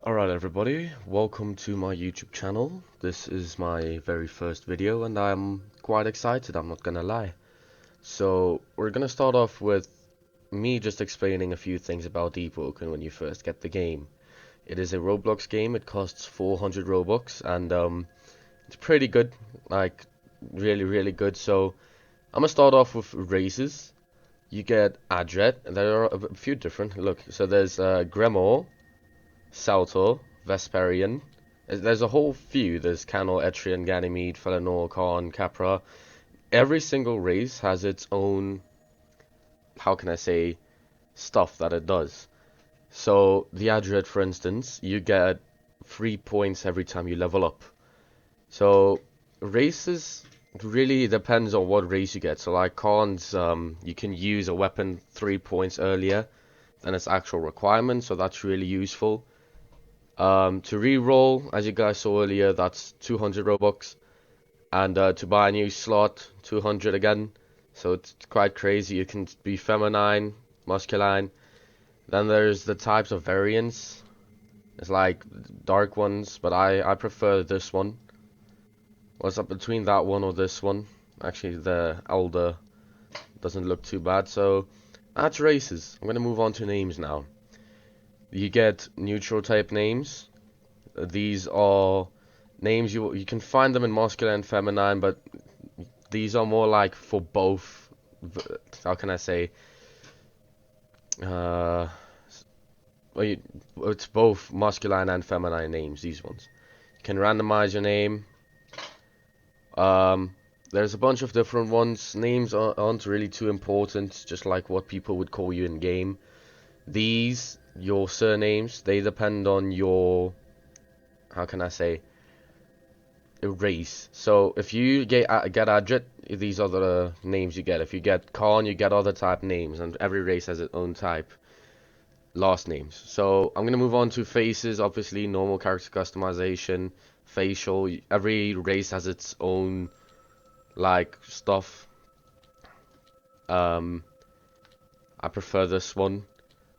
Alright everybody, welcome to my YouTube channel. This is my very first video and I'm quite excited, I'm not gonna lie. So we're gonna start off with me just explaining a few things about Deepwoken when you first get the game. It is a Roblox game, it costs 400 Robux and it's pretty good, like really good. So I'm gonna start off with races. You get Adret, and there are a few different, look, so there's Gremor, Saltor, Vesperian. There's a whole few. There's Canor, Etrian, Ganymede, Felinor, Khan, Capra. Every single race has its own, how can I say, stuff that it does. So, the Adret, for instance, you get 3 points every time you level up. So, races really depends on what race you get. So, like Khan's, you can use a weapon 3 points earlier than its actual requirement, so that's really useful. To re-roll, as you guys saw earlier, that's 200 Robux. And to buy a new slot, 200 again. So it's quite crazy. You can be feminine, masculine. Then there's the types of variants. It's like dark ones, but I prefer this one. What's up between that one or this one? Actually, the elder doesn't look too bad. So that's races. I'm gonna move on to names now. You get neutral type names. These are names you can find them in masculine and feminine, but these are more like for both. How can I say? Uh, it's both masculine and feminine names. These ones. You can randomize your name. There's a bunch of different ones. Names aren't really too important. Just like what people would call you in game. These, your surnames, they depend on your, how can I say, a race. So if you get Adrit, these are the names you get. If you get Khan, you get other type names, and every race has its own type last names. So I'm gonna move on to faces. Obviously, normal character customization, facial. Every race has its own like stuff. I prefer this one.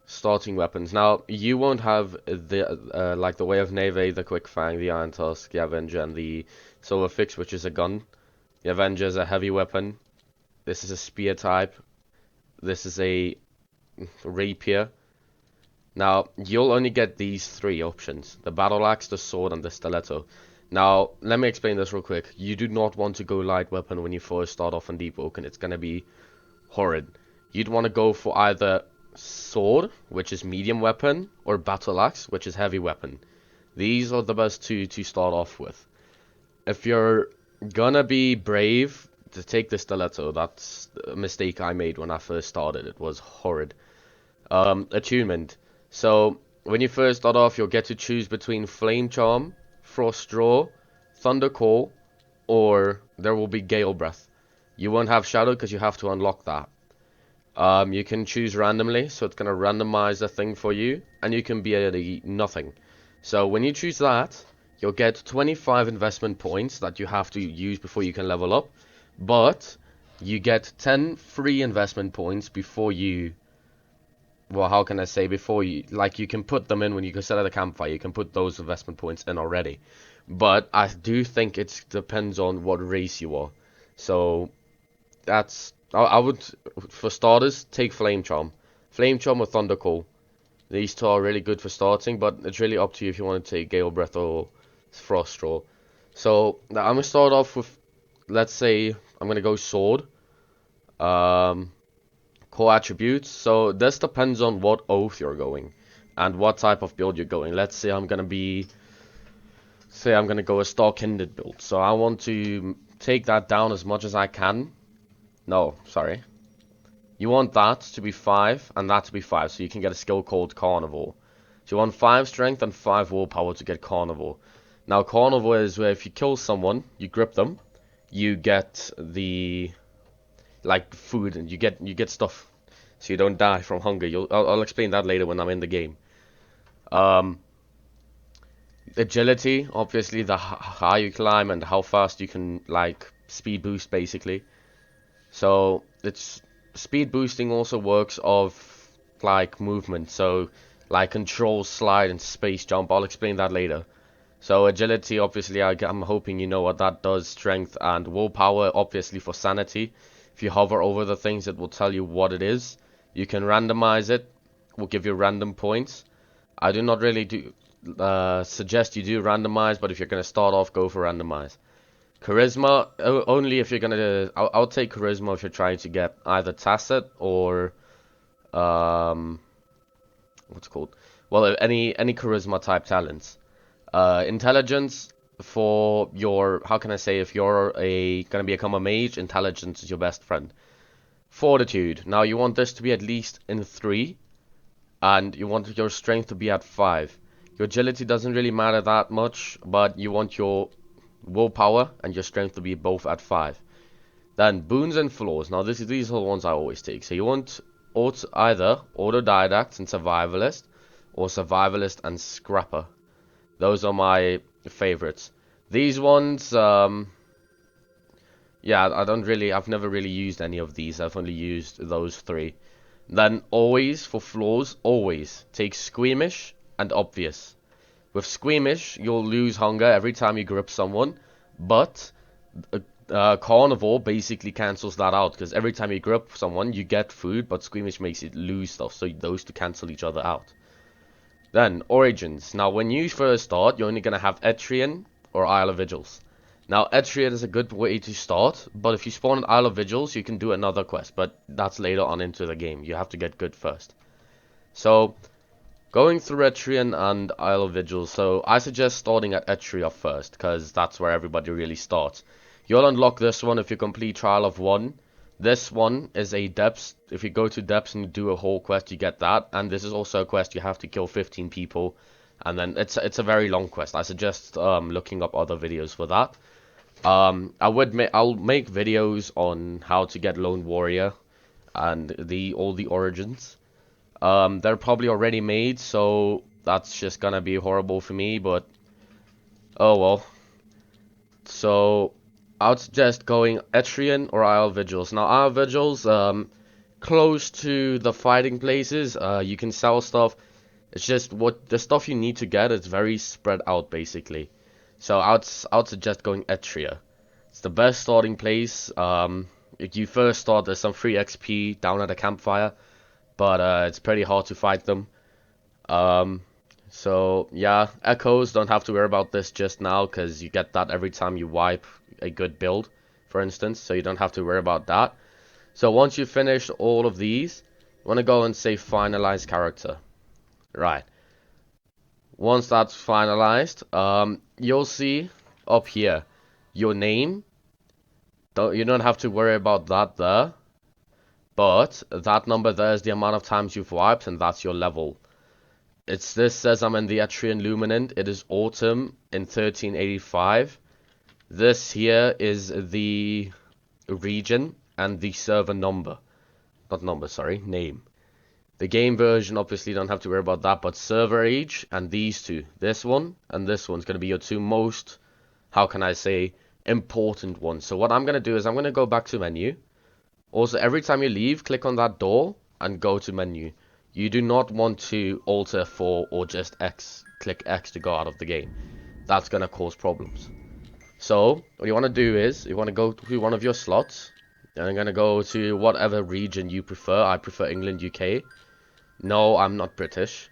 Starting weapons. Now, you won't have the like the Way of Neve, the Quick Fang, the Iron Tusk, the Avenger, and the Silver Fix, which is a gun. The Avenger is a heavy weapon. This is a spear type. This is a rapier. Now, you'll only get these 3 options. The Battle Axe, the Sword, and the Stiletto. Now, let me explain this real quick. You do not want to go light weapon when you first start off in Deepwoken. It's gonna be horrid. You'd want to go for either sword, which is medium weapon, or battle axe, which is heavy weapon. These are the best 2 to start off with. If you're gonna be brave, to take the stiletto. That's a mistake I made when I first started. It was horrid. Attunement. So when you first start off, you'll get to choose between Flame Charm, Frost Draw, Thunder Call, or there will be Gale Breath. You won't have Shadow because you have to unlock that. You can choose randomly, so it's going to randomize the thing for you, and you can be a nothing. So when you choose that, you'll get 25 investment points that you have to use before you can level up, but you get 10 free investment points before you, well, how can I say, before you, like, you can put them in when you go set at the campfire, you can put those investment points in already. But I do think it depends on what race you are. So that's, I would, for starters, take Flame Charm. Flame Charm or Thunder Call. These 2 are really good for starting, but it's really up to you if you want to take Gale Breath or Frost Straw. So I'm gonna start off with, let's say, I'm gonna go Sword. Core attributes. So this depends on what oath you're going and what type of build you're going. Let's say I'm gonna go a Star-Kindred build. So I want to take that down as much as I can. No, sorry. You want that to be 5 and that to be 5, so you can get a skill called Carnivore. So you want 5 strength and 5 willpower to get Carnivore. Now Carnivore is where if you kill someone, you grip them, you get the like food and you get stuff, so you don't die from hunger. I'll explain that later when I'm in the game. Agility, obviously the higher you climb and how fast you can like speed boost basically. So it's speed boosting also works of like movement. So like control, slide, and space jump. I'll explain that later. So agility, obviously, I'm hoping you know what that does. Strength and willpower, obviously for sanity. If you hover over the things, it will tell you what it is. You can randomize it. Will give you random points. I do not really suggest you do randomize, but if you're going to start off, go for randomize. Charisma, only if you're going to... I'll take charisma if you're trying to get either tacit or... what's it called? Well, any charisma type talents. Intelligence for your, how can I say, if you're gonna become a mage, intelligence is your best friend. Fortitude. Now you want this to be at least in 3, and you want your strength to be at 5. Your agility doesn't really matter that much, but you want your willpower and your strength to be both at 5. Then boons and flaws. Now these are the ones I always take. So you want either autodidact and survivalist, or survivalist and scrapper. Those are my favorites. These ones, yeah, I've never really used any of these. I've only used those 3. Then always, for flaws, always take squeamish and obvious. With squeamish, you'll lose hunger every time you grip someone, but carnivore basically cancels that out, because every time you grip someone, you get food, but squeamish makes it lose stuff, so those two cancel each other out. Then, origins. Now, when you first start, you're only going to have Etrian or Isle of Vigils. Now, Etrian is a good way to start, but if you spawn at Isle of Vigils, you can do another quest, but that's later on into the game. You have to get good first. So, going through Etrian and Isle of Vigils, so I suggest starting at Etria first, because that's where everybody really starts. You'll unlock this one if you complete Trial of 1. This one is a depths. If you go to depths and you do a whole quest, you get that. And this is also a quest you have to kill 15 people. And then it's a very long quest. I suggest looking up other videos for that. I'll make videos on how to get Lone Warrior and all the origins. They're probably already made, so that's just gonna be horrible for me, but oh well. So I would suggest going Etrian or Isle Vigils. Now Isle Vigils, close to the fighting places, you can sell stuff. It's just what the stuff you need to get is very spread out basically. So I would suggest going Etria. It's the best starting place. If you first start, there's some free XP down at a campfire, but it's pretty hard to fight them. So yeah, echoes, don't have to worry about this just now, because you get that every time you wipe a good build, for instance, so you don't have to worry about that. So once you finish all of these, you want to go and say finalize character. Right. Once that's finalized, you'll see up here your name. You don't have to worry about that there, but that number there is the amount of times you've wiped, and that's your level. This says I'm in the Etrian Luminant. It is autumn in 1385. This here is the region and the server number. Not number, sorry, name. The game version, obviously, don't have to worry about that, but server age and these two, this one and this one's going to be your two most, how can I say, important ones. So what I'm going to do is I'm going to go back to menu. Also, every time you leave, click on that door and go to menu. You do not want to alter for or just click X to go out of the game. That's going to cause problems. So, what you want to do is, you want to go to one of your slots. And I'm going to go to whatever region you prefer. I prefer England, UK. No, I'm not British.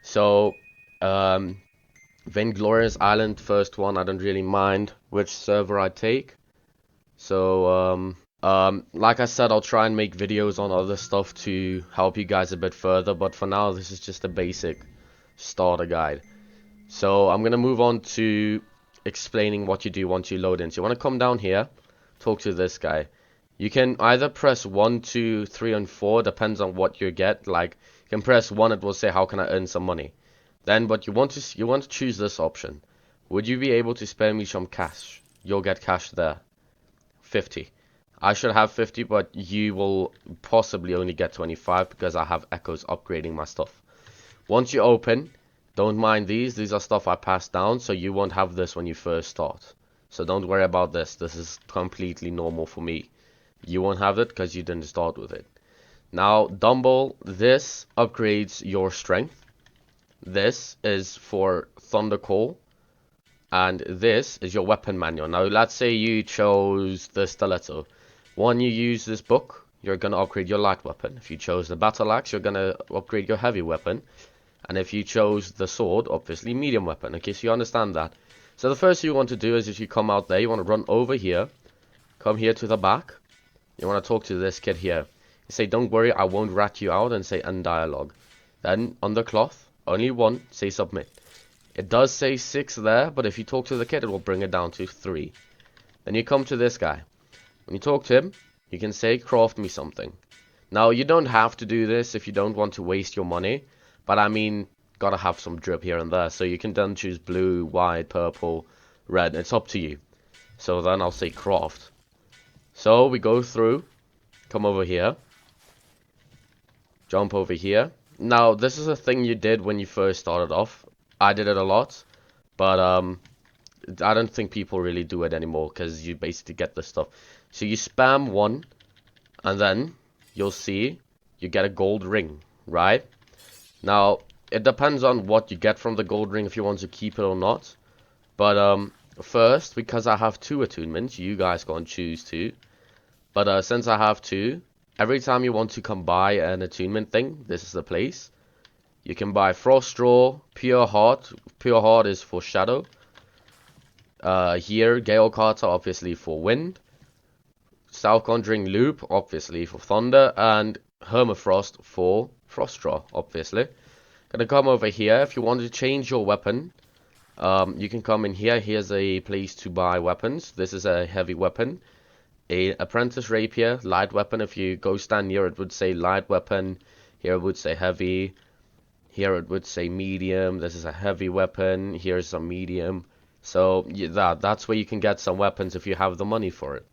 So, Vainglorious Island, first one. I don't really mind which server I take. So, like I said, I'll try and make videos on other stuff to help you guys a bit further. But for now, this is just a basic starter guide. So, I'm going to move on to explaining what you do once you load in. So, you want to come down here, talk to this guy. You can either press 1, 2, 3, and 4, depends on what you get. Like, you can press 1, it will say, how can I earn some money? Then, but you want to choose this option. Would you be able to spare me some cash? You'll get cash there. 50. I should have 50, but you will possibly only get 25 because I have echoes upgrading my stuff. Once you open, don't mind these. These are stuff I passed down, so you won't have this when you first start. So don't worry about this. This is completely normal for me. You won't have it because you didn't start with it. Now, Dumble, this upgrades your strength. This is for Thunder Call, and this is your weapon manual. Now, let's say you chose the stiletto. When you use this book, you're going to upgrade your light weapon. If you chose the battle axe, you're going to upgrade your heavy weapon. And if you chose the sword, obviously medium weapon. Okay, so you understand that. So the first thing you want to do is if you come out there, you want to run over here. Come here to the back. You want to talk to this kid here. You say, don't worry, I won't rat you out, and say end dialogue. Then on the cloth, only one, say submit. It does say 6 there, but if you talk to the kid, it will bring it down to 3. Then you come to this guy. When you talk to him, you can say, craft me something. Now, you don't have to do this if you don't want to waste your money. But I mean, gotta have some drip here and there. So you can then choose blue, white, purple, red. It's up to you. So then I'll say craft. So we go through. Come over here. Jump over here. Now, this is a thing you did when you first started off. I did it a lot. But I don't think people really do it anymore, because you basically get this stuff. So you spam 1. And then you'll see you get a gold ring, right? Now, it depends on what you get from the gold ring if you want to keep it or not. But first, because I have 2 attunements, you guys can't choose 2. But since I have 2, every time you want to come buy an attunement thing, this is the place. You can buy Frost Straw, Pure Heart. Pure Heart is for Shadow. Here, Gale Carter, obviously for Wind. South Conjuring Loop, obviously for Thunder. And Hermafrost for Frost Straw, obviously. Gonna come over here. If you want to change your weapon, you can come in here. Here's a place to buy weapons. This is a heavy weapon. A apprentice rapier, light weapon. If you go stand near it, would say light weapon. Here it would say heavy. Here it would say medium. This is a heavy weapon. Here's a medium. So yeah, that's where you can get some weapons if you have the money for it.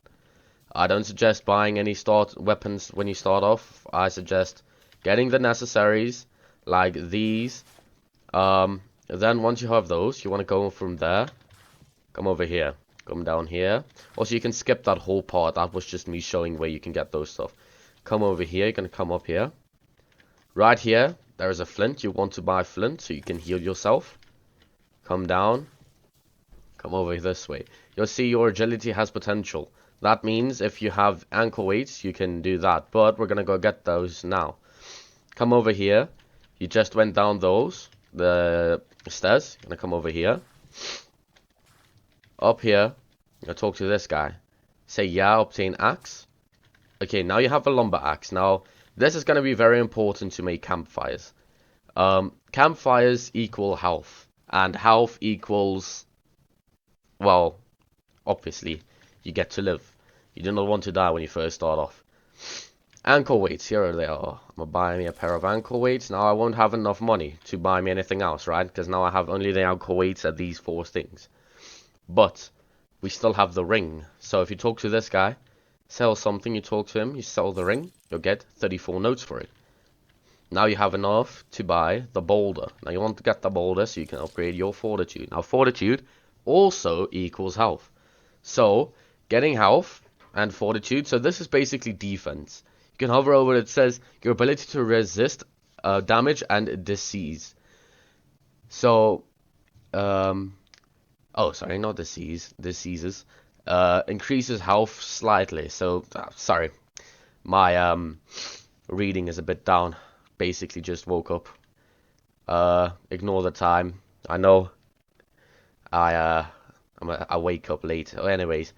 I don't suggest buying any start weapons when you start off. I suggest getting the necessaries like these. Then once you have those, you want to go from there. Come over here. Come down here. Also, you can skip that whole part. That was just me showing where you can get those stuff. Come over here. You're going to come up here. Right here, there is a flint. You want to buy flint so you can heal yourself. Come down. Come over this way. You'll see your agility has potential. That means if you have ankle weights, you can do that. But we're going to go get those now. Come over here. You just went down the stairs. You're going to come over here. Up here. I'm going to talk to this guy. Say, yeah, obtain axe. Okay, now you have a lumber axe. Now, this is going to be very important to make campfires. Campfires equal health. And health equals, well, obviously, you get to live. You do not want to die when you first start off. Ankle weights, here they are. I'm gonna buy me a pair of ankle weights. Now I won't have enough money to buy me anything else, right? Because now I have only the ankle weights at these 4 things. But we still have the ring. So if you talk to this guy, sell something, you talk to him, you sell the ring, you'll get 34 notes for it. Now you have enough to buy the boulder. Now you want to get the boulder so you can upgrade your fortitude. Now fortitude also equals health. So getting health and fortitude, so this is basically defense. You can hover over it. It says your ability to resist damage and disease. So, oh, sorry, not diseases. Increases health slightly. So, sorry, my reading is a bit down. Basically, just woke up. Ignore the time. I know. I wake up late. Oh, anyways.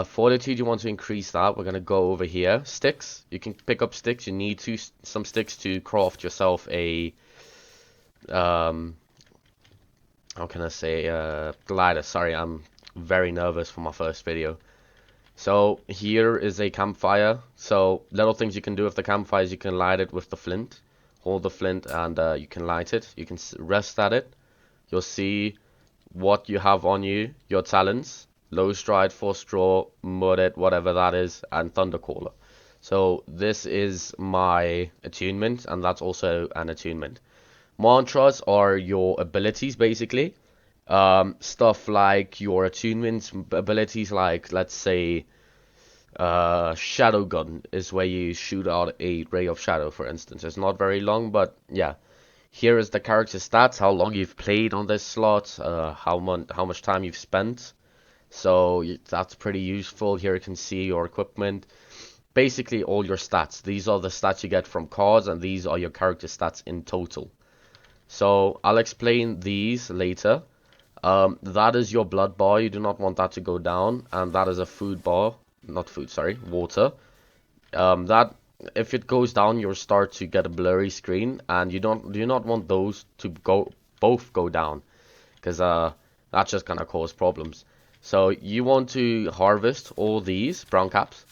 Fortitude, you want to increase that. We're going to go over here. Sticks. You can pick up sticks. You need some sticks to craft yourself a, how can I say, glider. Sorry, I'm very nervous for my first video. So, here is a campfire. So, little things you can do with the campfire is you can light it with the flint. Hold the flint and you can light it. You can rest at it. You'll see what you have on you, your talents. Low stride, force straw, mudded, whatever that is, and thundercaller. So this is my attunement, and that's also an attunement. Mantras are your abilities, basically. Stuff like your attunements, abilities like, let's say, shadow gun is where you shoot out a ray of shadow, for instance. It's not very long, but yeah. Here is the character stats, how long you've played on this slot, how much time you've spent. So that's pretty useful. Here you can see your equipment, basically all your stats. These are the stats you get from cards, and these are your character stats in total. So I'll explain these later. That is your blood bar. You do not want that to go down, and that is a food bar, not food, sorry, water. That if it goes down, you'll start to get a blurry screen, and you do not want those to both go down, because that's just gonna cause problems. So you want to harvest all these brown caps.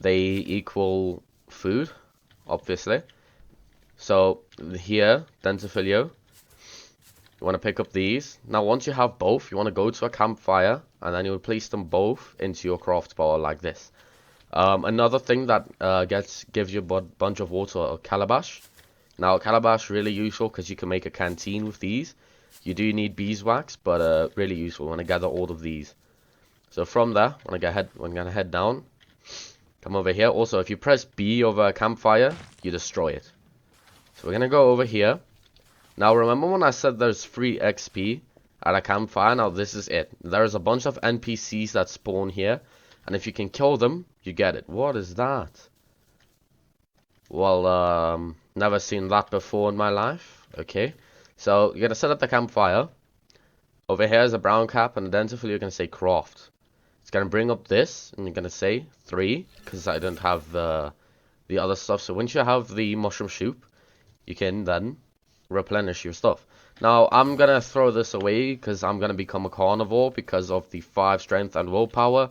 They equal food, obviously. So here, Dentifilio, you want to pick up these. Now once you have both, you want to go to a campfire, and then you will place them both into your craft bar like this. Another thing that gives you a bunch of water, a calabash. Now calabash really useful because you can make a canteen with these. You do need beeswax, but really useful. Want to gather all of these. So from there, we're gonna head down. Come over here. Also, if you press B over a campfire, you destroy it. So we're gonna go over here. Now remember when I said there's free XP at a campfire? Now this is it. There's a bunch of NPCs that spawn here, and if you can kill them, you get it. What is that? Well, never seen that before in my life. Okay, so you're gonna set up the campfire. Over here is a brown cap, and identify you're gonna say craft. It's gonna bring up this, and you're gonna say 3, because I don't have the other stuff. So once you have the mushroom soup, you can then replenish your stuff. Now I'm gonna throw this away because I'm gonna become a carnivore because of the 5 strength and willpower.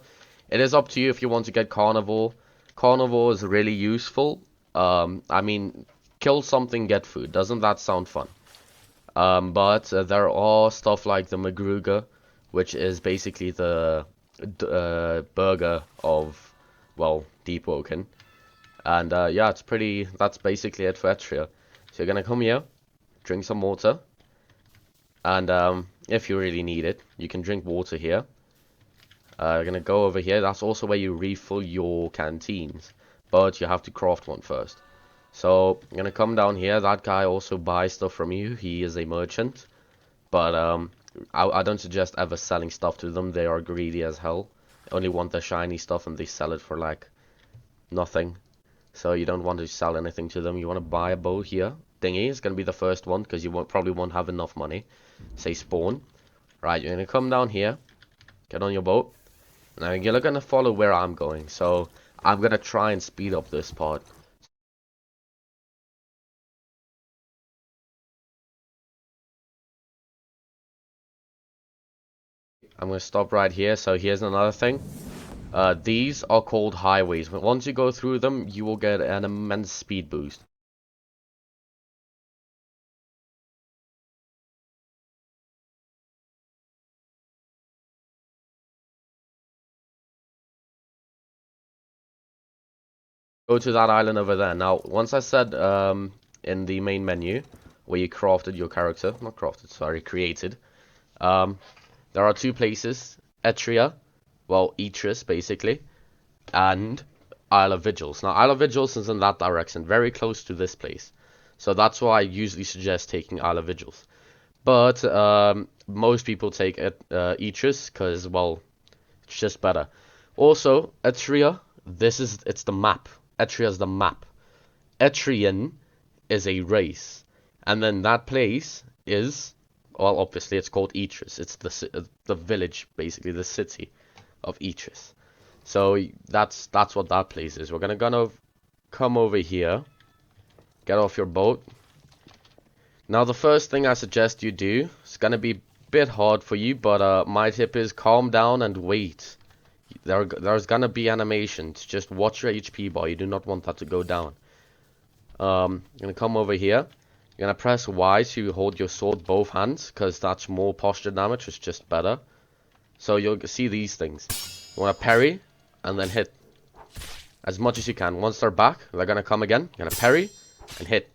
It is up to you if you want to get carnivore. Carnivore is really useful. I mean, kill something, get food. Doesn't that sound fun? But there are stuff like the Magruga, which is basically the burger of, well, Deepwoken. And yeah, that's basically it for Etria. So you're gonna come here, drink some water, and if you really need it, you can drink water here. You're gonna go over here. That's also where you refill your canteens, but you have to craft one first. So you're gonna come down here. That guy also buys stuff from you. He is a merchant, but I don't suggest ever selling stuff to them. They are greedy as hell. They only want the shiny stuff, and they sell it for like nothing. So you don't want to sell anything to them. You want to buy a bow here. Dinghy is going to be the first one because you probably won't have enough money. Say spawn. Right, you're going to come down here. Get on your boat. Now you're going to follow where I'm going. So I'm going to try and speed up this part. I'm going to stop right here. So here's another thing. These are called highways. But once you go through them, you will get an immense speed boost. Go to that island over there. Now, once I said in the main menu where you crafted your character, not crafted, sorry, created, there are 2 places, Etria, well, Etris basically, and Isle of Vigils. Now, Isle of Vigils is in that direction, very close to this place. So that's why I usually suggest taking Isle of Vigils. But most people take Etris because, well, it's just better. Also, Etria, it's the map. Etria is the map. Etrian is a race. And then that place is, well, obviously it's called Etris. It's the village, basically, the city of Etris. So that's what that place is. We're gonna come over here, get off your boat. Now the first thing I suggest you do, it's gonna be a bit hard for you, but my tip is calm down and wait. There's gonna be animations. Just watch your HP bar. You do not want that to go down. You're gonna come over here. You're gonna press Y to hold your sword both hands, because that's more posture damage. It's just better. So you'll see these things. You wanna parry and then hit as much as you can. Once they're back, they're gonna come again. You're gonna parry and hit.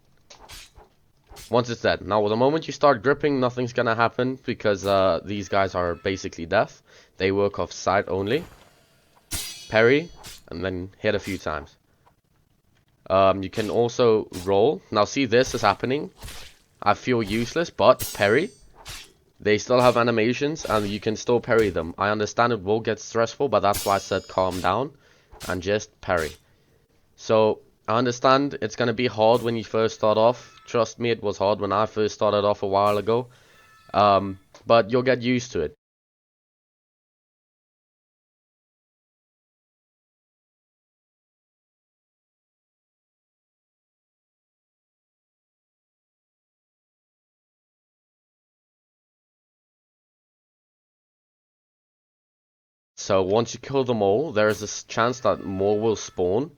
Once it's dead. Now, the moment you start gripping, nothing's gonna happen because these guys are basically death. They work off sight only. Parry, and then hit a few times. You can also roll. Now see, this is happening. I feel useless, but parry. They still have animations, and you can still parry them. I understand it will get stressful, but that's why I said calm down and just parry. So, I understand it's gonna be hard when you first start off. Trust me, it was hard when I first started off a while ago. But you'll get used to it. So once you kill them all, there is a chance that more will spawn.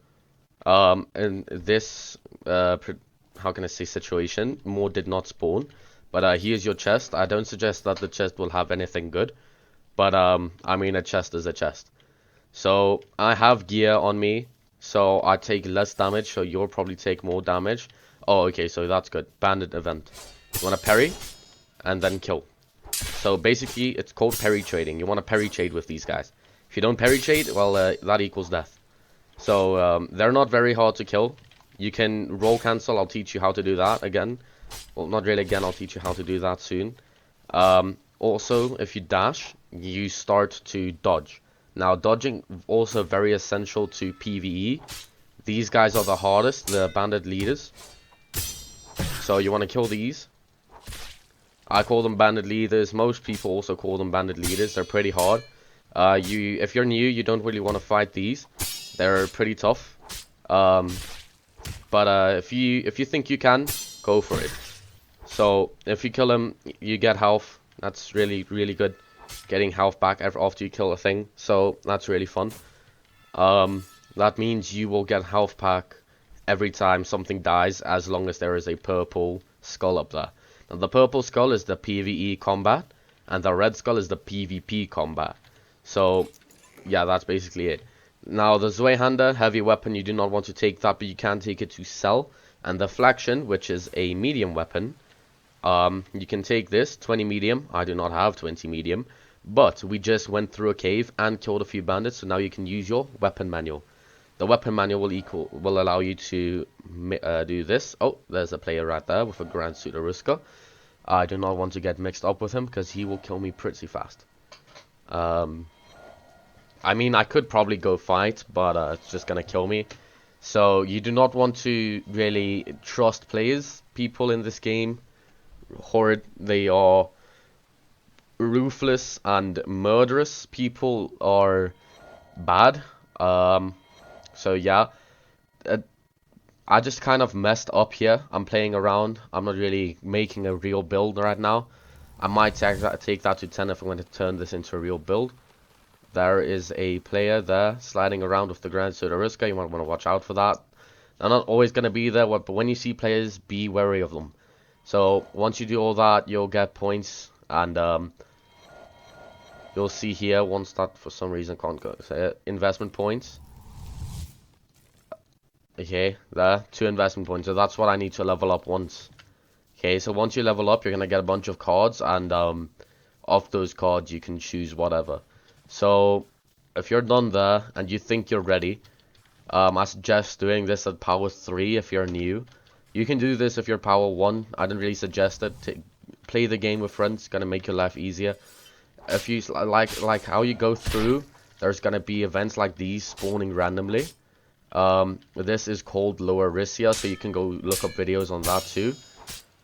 In this, how can I say, situation, more did not spawn. But here's your chest. I don't suggest that the chest will have anything good. But I mean, a chest is a chest. So I have gear on me, so I take less damage, so you'll probably take more damage. Oh, okay, so that's good. Bandit event. You want to parry, and then kill. So basically, it's called parry trading. You want to parry trade with these guys. If you don't parry trade, well, that equals death. So they're not very hard to kill. You can roll cancel. I'll teach you how to do that again. Well, not really again. I'll teach you how to do that soon. Also, if you dash, you start to dodge. Now, dodging also very essential to PvE. These guys are the hardest, the bandit leaders. So you want to kill these. I call them bandit leaders. Most people also call them bandit leaders. They're pretty hard. If you're new, you don't really want to fight these. They're pretty tough. But if you think you can, go for it. So if you kill him, you get health. That's really good. Getting health back after you kill a thing. So that's really fun. That means you will get health back every time something dies, as long as there is a purple skull up there. Now the purple skull is the PvE combat, and the red skull is the PvP combat. So yeah, that's basically it. Now the Zweihander, heavy weapon, you do not want to take that, but you can take it to sell. And the Flaction, which is a medium weapon, you can take this, 20 medium. I do not have 20 medium, but we just went through a cave and killed a few bandits, so now you can use your weapon manual. The weapon manual will allow you to do this. Oh, there's a player right there with a Grand Suit Aruska. I do not want to get mixed up with him because he will kill me pretty fast. I mean, I could probably go fight, but it's just gonna kill me. So you do not want to really trust players. People in this game, horrid. They are ruthless and murderous. People are bad. So yeah, I just kind of messed up here. I'm playing around. I'm not really making a real build right now. I might take that to 10 if I'm going to turn this into a real build. There is a player there sliding around with the Grand Suit Aruska. You might want to watch out for that. They're not always going to be there, but when you see players, be wary of them. So once you do all that, you'll get points, and you'll see here, once that for some reason can't go, so investment points. Okay, there, 2 investment points, so that's what I need to level up once. Okay, so once you level up, you're going to get a bunch of cards, and off those cards, you can choose whatever. So, if you're done there, and you think you're ready, I suggest doing this at power 3 if you're new. You can do this if you're power 1, I don't really suggest it. Play the game with friends, it's going to make your life easier. If you, like how you go through, there's going to be events like these spawning randomly. This is called Lower Rissia, so you can go look up videos on that too.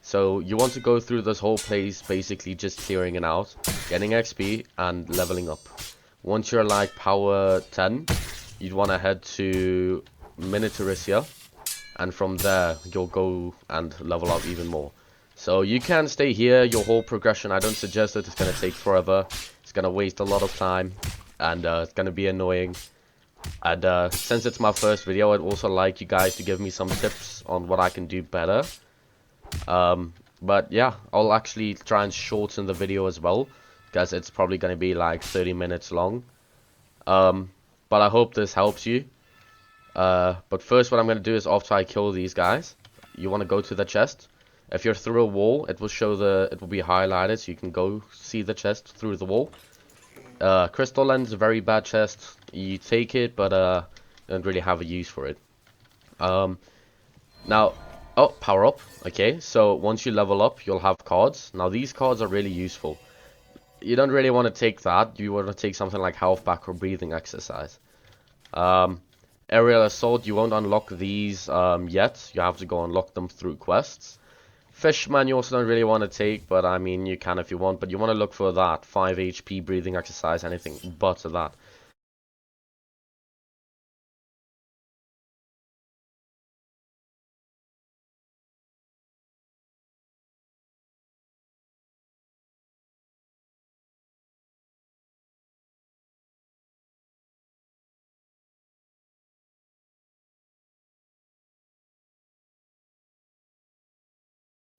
So you want to go through this whole place basically just clearing it out, getting XP and leveling up. Once you're like power 10, you'd want to head to Miniaturissia, and from there you'll go and level up even more. So you can stay here your whole progression. I don't suggest it, it's going to take forever, it's going to waste a lot of time, and it's going to be annoying. And since it's my first video, I'd also like you guys to give me some tips on what I can do better. But yeah, I'll actually try and shorten the video as well, because it's probably going to be like 30 minutes long. But I hope this helps you. But first what I'm going to do is, after I kill these guys, you want to go to the chest. If you're through a wall, it will be highlighted, so you can go see the chest through the wall. Crystal Lens is a very bad chest. You take it, but don't really have a use for it. Now, Oh, power up. Okay, so once you level up, you'll have cards. Now these cards are really useful. You don't really want to take that. You want to take something like health back or breathing exercise. Um, Aerial assault, you won't unlock these yet. You have to go unlock them through quests. Fishman you also don't really want to take, but I mean you can if you want. But you want to look for that 5 HP breathing exercise, anything but that.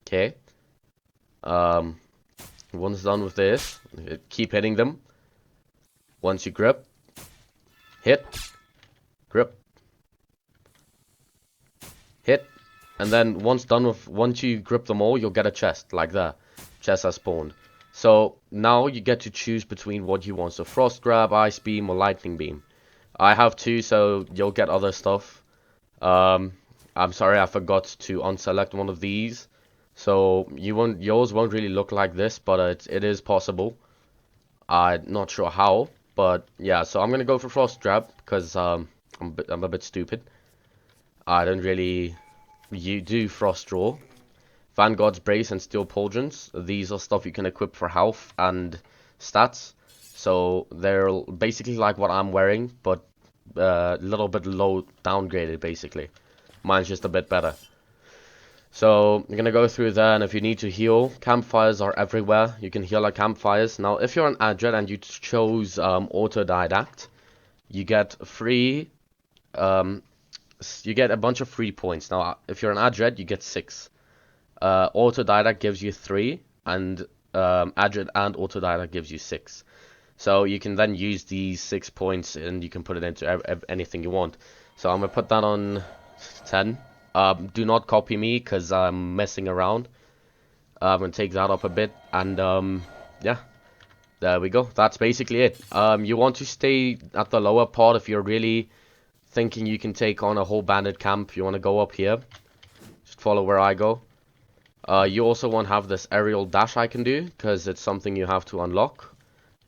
Okay. Um, Once done with this, keep hitting them. Once you grip, hit, grip, hit, and then once you grip them all, you'll get a chest like that. Chest has spawned. So now you get to choose between what you want. So frost grab, ice beam, or lightning beam. I have two, so you'll get other stuff. Um, I'm sorry I forgot to unselect one of these. So yours won't really look like this, but it is possible. I'm not sure how, but yeah. So I'm gonna go for frost grab because I'm a bit stupid. I don't really you do frost draw. Vanguard's Brace and Steel Pauldrons. These are stuff you can equip for health and stats. So they're basically like what I'm wearing, but a little bit low downgraded basically. Mine's just a bit better. So you're gonna go through there, and if you need to heal, campfires are everywhere. You can heal at campfires. Now, if you're an Adret and you chose autodidact, you get free. Um, you get a bunch of free points. Now, if you're an Adret, you get 6. Autodidact gives you 3, and Adret and Autodidact gives you 6. So you can then use these 6 points and you can put it into anything you want. So I'm gonna put that on 10. Do not copy me because I'm messing around. I'm gonna take that up a bit, and yeah, there we go. That's basically it. You want to stay at the lower part if you're really thinking you can take on a whole bandit camp. You want to go up here. Just follow where I go. You also want to have this aerial dash I can do, because it's something you have to unlock.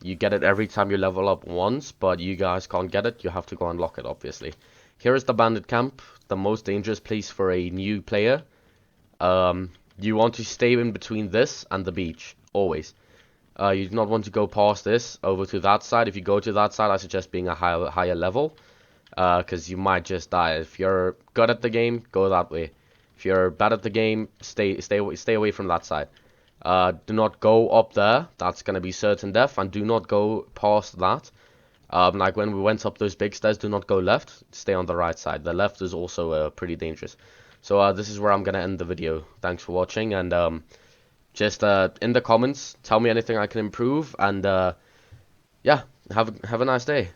You get it every time you level up once, but you guys can't get it. You have to go unlock it, obviously. Here is the bandit camp, the most dangerous place for a new player. You want to stay in between this and the beach, always. You do not want to go past this over to that side. If you go to that side, I suggest being a higher level, because you might just die. If you're good at the game, go that way. If you're bad at the game, stay away from that side. Do not go up there. That's gonna be certain death, and do not go past that. Like when we went up those big stairs, do not go left. Stay on the right side. The left is also pretty dangerous. So this is where I'm gonna end the video. Thanks for watching, and just in the comments, tell me anything I can improve, and yeah, have a nice day.